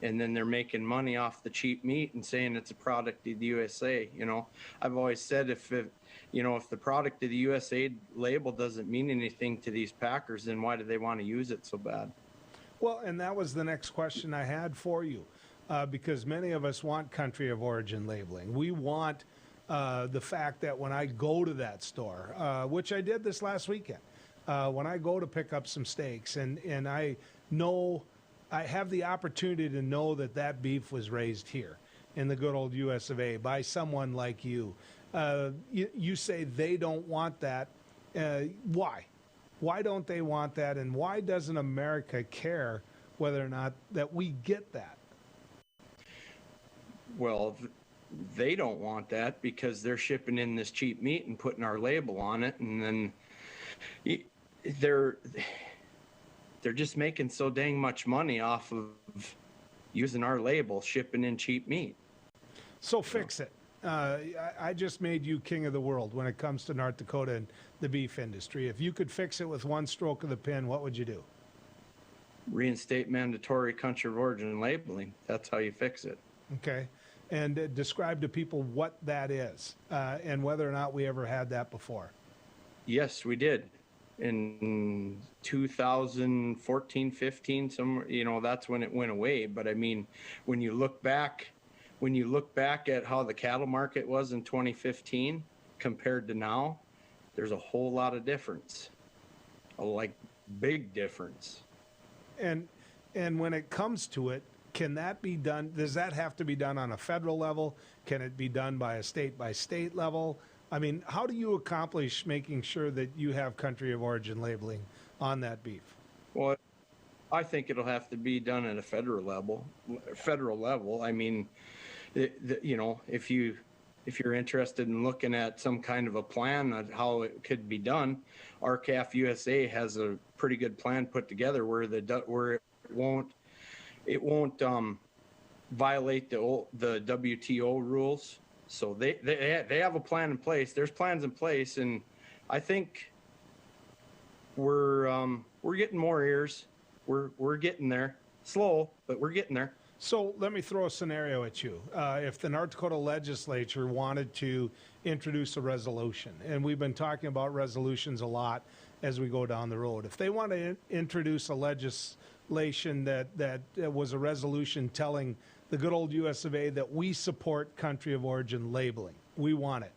and then they're making money off the cheap meat and saying it's a product of the USA. I've always said if the product of the USA label doesn't mean anything to these packers, then why do they want to use it so bad? Well, and that was the next question I had for you, because many of us want country of origin labeling. We want the fact that when I go to that store, which I did this last weekend, when I go to pick up some steaks and I know I have the opportunity to know that beef was raised here in the good old US of A by someone like you. You say they don't want that. Why? Why don't they want that? And why doesn't America care whether or not that we get that? Well, they don't want that because they're shipping in this cheap meat and putting our label on it, and then they're just making so dang much money off of using our label, shipping in cheap meat. So fix it. I just made you king of the world when it comes to North Dakota and the beef industry. If you could fix it with one stroke of the pen, what would you do? Reinstate mandatory country of origin labeling. That's how you fix it. Okay. And describe to people what that is and whether or not we ever had that before. Yes, we did. In 2014, 15, somewhere, that's when it went away. But I mean, when you look back at how the cattle market was in 2015 compared to now, there's a whole lot of difference, big difference. And when it comes to it, can that be done? Does that have to be done on a federal level? Can it be done by a state level? I mean, how do you accomplish making sure that you have country of origin labeling on that beef? Well, I think it'll have to be done at a federal level. I mean, if if you're interested in looking at some kind of a plan on how it could be done, RCAF USA has a pretty good plan put together where it won't violate the WTO rules. So they have a plan in place. There's plans in place, and I think we're getting more ears. We're getting there. Slow, but we're getting there. So let me throw a scenario at you. If the North Dakota legislature wanted to introduce a resolution, and we've been talking about resolutions a lot as we go down the road, if they want to introduce a legislation that was a resolution telling the good old US of A that we support country of origin labeling, we want it.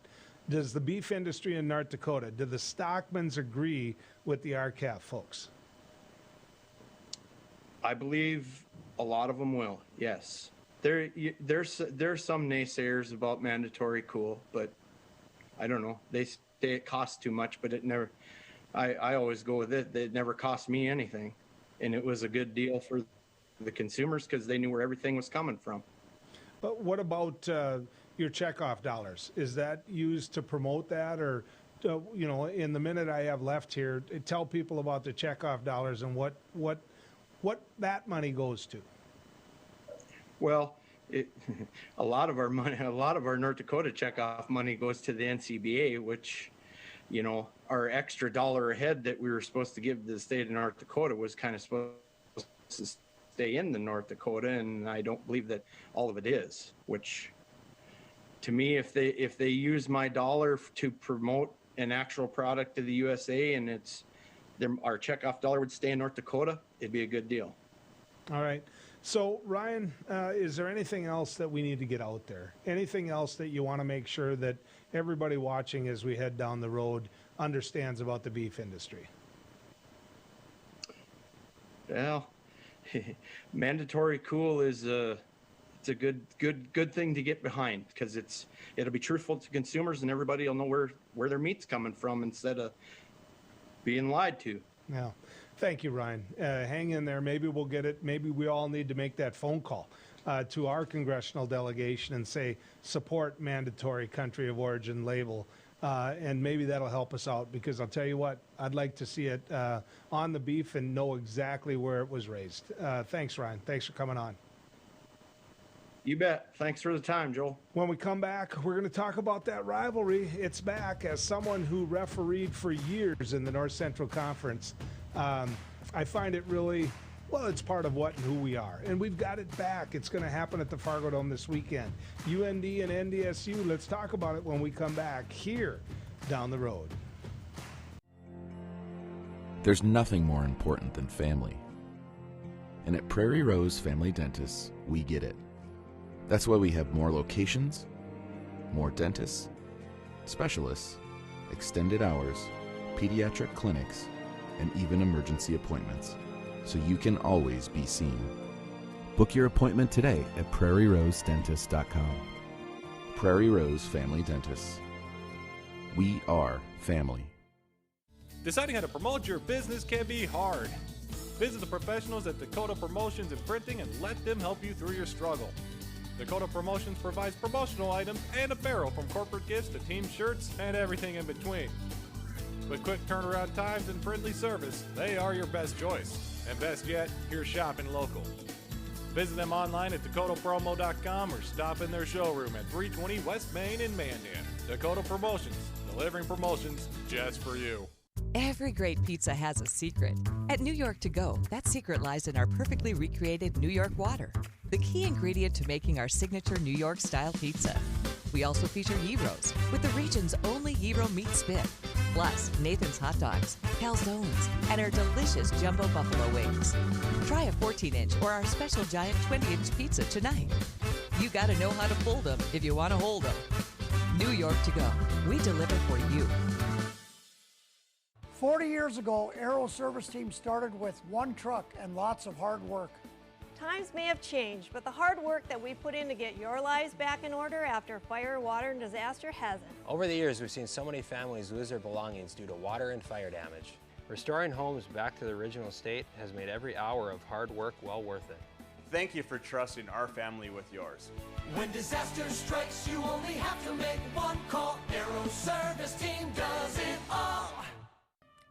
Does the beef industry in North Dakota, do the stockmans agree with the RCAF folks? I believe a lot of them will, yes. There's some naysayers about mandatory cool, but I don't know. They say it costs too much, but it never. I always go with it. It never cost me anything, and it was a good deal for the consumers because they knew where everything was coming from. But what about your checkoff dollars? Is that used to promote that, or in the minute I have left here, tell people about the checkoff dollars and what that money goes to? Well, a lot of our money, a lot of our North Dakota checkoff money goes to the NCBA, which, our extra $1 a head that we were supposed to give to the state of North Dakota was kind of supposed to stay in the North Dakota, and I don't believe that all of it is. Which, to me, if they use my dollar to promote an actual product to the USA, and our checkoff dollar would stay in North Dakota, it'd be a good deal. All right. So, Ryan, is there anything else that we need to get out there? Anything else that you want to make sure that everybody watching as we head down the road understands about the beef industry? Well, mandatory cool is it's a good thing to get behind because it'll be truthful to consumers and everybody will know where their meat's coming from instead of being lied to. Yeah. Thank you, Ryan. Hang in there. Maybe we'll get it. Maybe we all need to make that phone call to our congressional delegation and say, support mandatory country of origin label. And maybe that'll help us out because I'll tell you what, I'd like to see it on the beef and know exactly where it was raised. Thanks, Ryan. Thanks for coming on. You bet. Thanks for the time, Joel. When we come back, we're going to talk about that rivalry. It's back. As someone who refereed for years in the North Central Conference, I find it really, it's part of what and who we are. And we've got it back. It's going to happen at the Fargo Dome this weekend. UND and NDSU, let's talk about it when we come back here down the road. There's nothing more important than family. And at Prairie Rose Family Dentists, we get it. That's why we have more locations, more dentists, specialists, extended hours, pediatric clinics, and even emergency appointments, so you can always be seen. Book your appointment today at prairierosedentist.com. Prairie Rose Family Dentists. We are family. Deciding how to promote your business can be hard. Visit the professionals at Dakota Promotions and Printing and let them help you through your struggle. Dakota Promotions provides promotional items and apparel from corporate gifts to team shirts and everything in between. With quick turnaround times and friendly service, they are your best choice. And best yet, you're shopping local. Visit them online at dakotapromo.com or stop in their showroom at 320 West Main in Mandan. Dakota Promotions, delivering promotions just for you. Every great pizza has a secret. At New York To Go, that secret lies in our perfectly recreated New York water, the key ingredient to making our signature New York-style pizza. We also feature gyros, with the region's only gyro meat spit, plus Nathan's Hot Dogs, calzones, and our delicious jumbo buffalo wings. Try a 14-inch or our special giant 20-inch pizza tonight. You gotta know how to fold them if you want to hold them. New York To Go, we deliver for you. 40 years ago, Aero Service Team started with one truck and lots of hard work. Times may have changed, but the hard work that we put in to get your lives back in order after fire, water, and disaster hasn't. Over the years, we've seen so many families lose their belongings due to water and fire damage. Restoring homes back to the original state has made every hour of hard work well worth it. Thank you for trusting our family with yours. When disaster strikes, you only have to make one call. Aero Service Team does it all.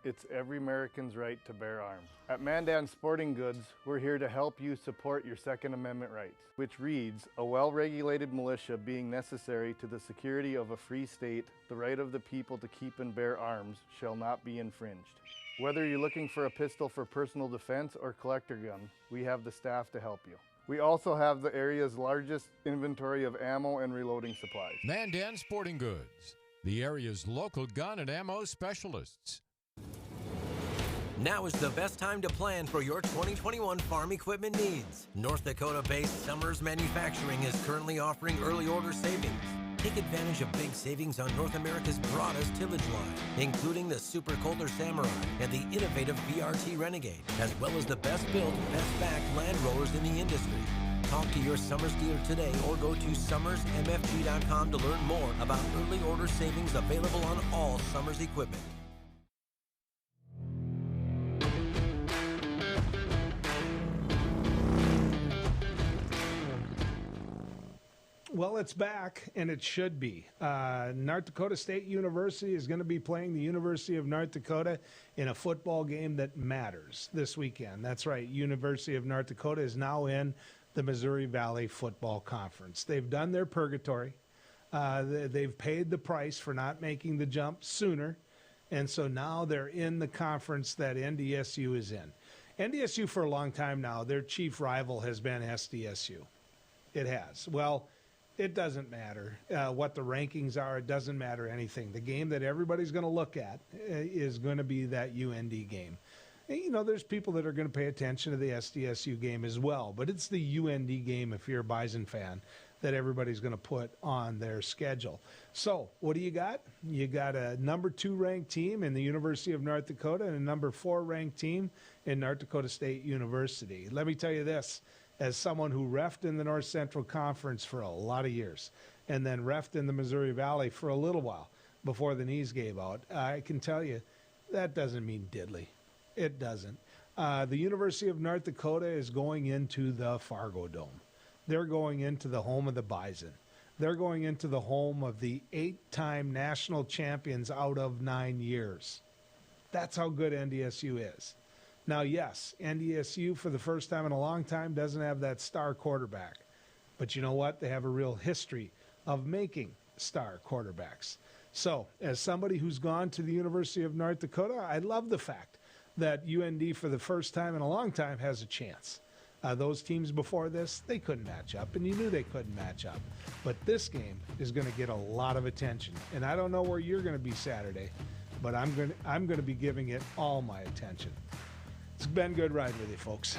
It's every American's right to bear arms. At Mandan Sporting Goods, we're here to help you support your Second Amendment rights, which reads, a well-regulated militia being necessary to the security of a free state, the right of the people to keep and bear arms shall not be infringed. Whether you're looking for a pistol for personal defense or collector gun, we have the staff to help you. We also have the area's largest inventory of ammo and reloading supplies. Mandan Sporting Goods, the area's local gun and ammo specialists. Now is the best time to plan for your 2021 farm equipment needs. North Dakota-based Summers Manufacturing is currently offering early order savings. Take advantage of big savings on North America's broadest tillage line, including the Super Coulter Samurai and the innovative VRT Renegade, as well as the best-built, best-backed land rollers in the industry. Talk to your Summers dealer today or go to summersmfg.com to learn more about early order savings available on all Summers equipment. Well, it's back, and it should be. North Dakota State University is going to be playing the University of North Dakota in a football game that matters this weekend. That's right. University of North Dakota is now in the Missouri Valley Football Conference. They've done their purgatory. They've paid the price for not making the jump sooner, and so now they're in the conference that NDSU is in. NDSU for a long time now, their chief rival has been SDSU. It has. Well, it doesn't matter what the rankings are. It doesn't matter anything. The game that everybody's going to look at is going to be that UND game. And, you know, there's people that are going to pay attention to the SDSU game as well, but it's the UND game, if you're a Bison fan, that everybody's going to put on their schedule. So what do you got? You got a number 2 ranked team in the University of North Dakota and a number 4 ranked team in North Dakota State University. Let me tell you this. As someone who reffed in the North Central Conference for a lot of years and then reffed in the Missouri Valley for a little while before the knees gave out, I can tell you that doesn't mean diddly. It doesn't. The University of North Dakota is going into the Fargo Dome. They're going into the home of the Bison. They're going into the home of the 8-time national champions out of 9 years. That's how good NDSU is. Now, yes, NDSU for the first time in a long time doesn't have that star quarterback. But you know what? They have a real history of making star quarterbacks. So, as somebody who's gone to the University of North Dakota, I love the fact that UND for the first time in a long time has a chance. Those teams before this, they couldn't match up, and you knew they couldn't match up. But this game is going to get a lot of attention. And I don't know where you're going to be Saturday, but I'm going to be giving it all my attention. It's been good riding with you, folks.